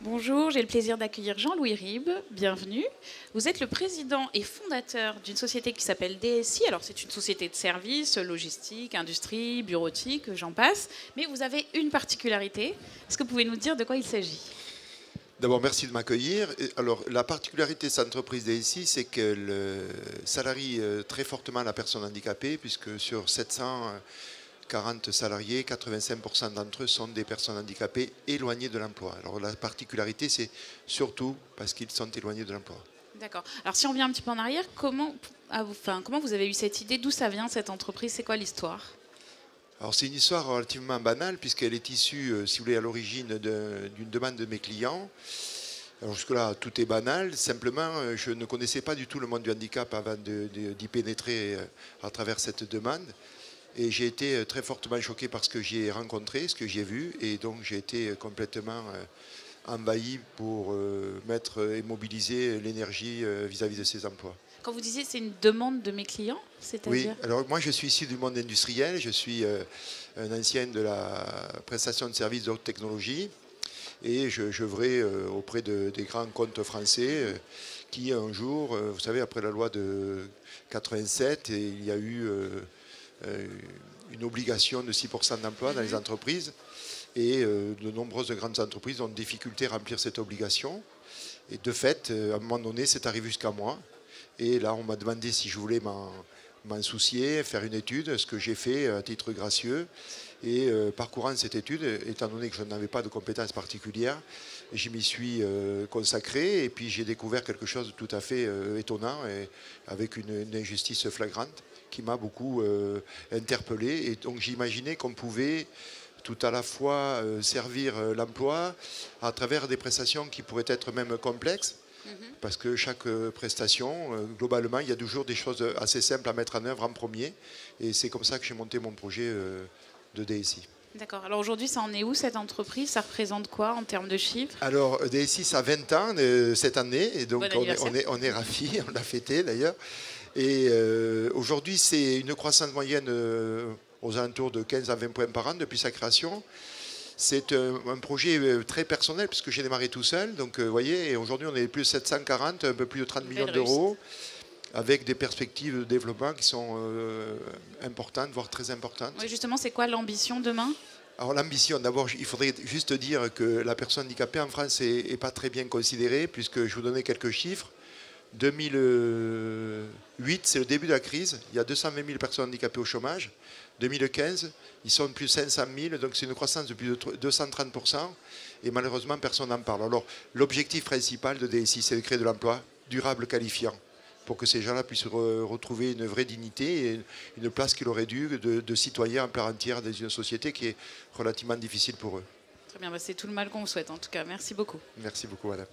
Bonjour, j'ai le plaisir d'accueillir Jean-Louis Ribes. Bienvenue. Vous êtes le président et fondateur d'une société qui s'appelle DSI. Alors, c'est une société de services, logistique, industrie, bureautique, j'en passe. Mais vous avez une particularité. Est-ce que vous pouvez nous dire de quoi il s'agit? D'abord, merci de m'accueillir. Alors, la particularité de cette entreprise DSI, c'est qu'elle salarie très fortement la personne handicapée, puisque sur 740 salariés, 85% d'entre eux sont des personnes handicapées éloignées de l'emploi. Alors, la particularité, c'est surtout parce qu'ils sont éloignés de l'emploi. D'accord. Alors, si on vient un petit peu en arrière, comment vous avez eu cette idée? D'où ça vient, cette entreprise? C'est quoi l'histoire? Alors, c'est une histoire relativement banale, puisqu'elle est issue, si vous voulez, à l'origine d'une demande de mes clients. Alors jusque-là, tout est banal. Simplement, je ne connaissais pas du tout le monde du handicap avant d'y pénétrer à travers cette demande. Et j'ai été très fortement choqué par ce que j'ai rencontré, ce que j'ai vu. Et donc, j'ai été complètement envahi pour mettre et mobiliser l'énergie vis-à-vis de ces emplois. Quand vous disiez c'est une demande de mes clients, Oui, c'est-à-dire? alors moi je suis issu du monde industriel, je suis un ancien de la prestation de services de haute technologie et j'œuvrais auprès des grands comptes français qui un jour, vous savez, après la loi de 87, il y a eu une obligation de 6% d'emploi dans les entreprises et de nombreuses grandes entreprises ont des difficultés à remplir cette obligation. Et de fait, à un moment donné, c'est arrivé jusqu'à moi. Et là, on m'a demandé si je voulais m'en soucier, faire une étude, ce que j'ai fait à titre gracieux. Et parcourant cette étude, étant donné que je n'avais pas de compétences particulières, je m'y suis consacré. Et puis j'ai découvert quelque chose de tout à fait étonnant, et avec une injustice flagrante qui m'a beaucoup interpellé. Et donc j'imaginais qu'on pouvait tout à la fois servir l'emploi à travers des prestations qui pourraient être même complexes. Parce que chaque prestation, globalement, il y a toujours des choses assez simples à mettre en œuvre en premier. Et c'est comme ça que j'ai monté mon projet de DSI. D'accord. Alors aujourd'hui, ça en est où cette entreprise? Ça représente quoi en termes de chiffres? Alors, DSI, ça a 20 ans cette année. Et donc, on est ravis, on l'a fêté d'ailleurs. Et aujourd'hui, c'est une croissance moyenne aux alentours de 15 à 20 points par an depuis sa création. C'est un projet très personnel puisque j'ai démarré tout seul. Donc, vous voyez, aujourd'hui, on est plus de 740, un peu plus de 30 millions d'euros, avec des perspectives de développement qui sont importantes, voire très importantes. Oui, justement, c'est quoi l'ambition demain? Alors, l'ambition, d'abord, il faudrait juste dire que la personne handicapée en France n'est pas très bien considérée, puisque je vous donnais quelques chiffres. 2008, c'est le début de la crise. Il y a 220 000 personnes handicapées au chômage. 2015, ils sont de plus de 500 000, donc c'est une croissance de plus de 230%. Et malheureusement, personne n'en parle. Alors, l'objectif principal de DSI, c'est de créer de l'emploi durable, qualifiant, pour que ces gens-là puissent retrouver une vraie dignité et une place qu'il aurait dû de citoyens en part entière dans une société qui est relativement difficile pour eux. Très bien, c'est tout le mal qu'on vous souhaite en tout cas. Merci beaucoup. Merci beaucoup, madame.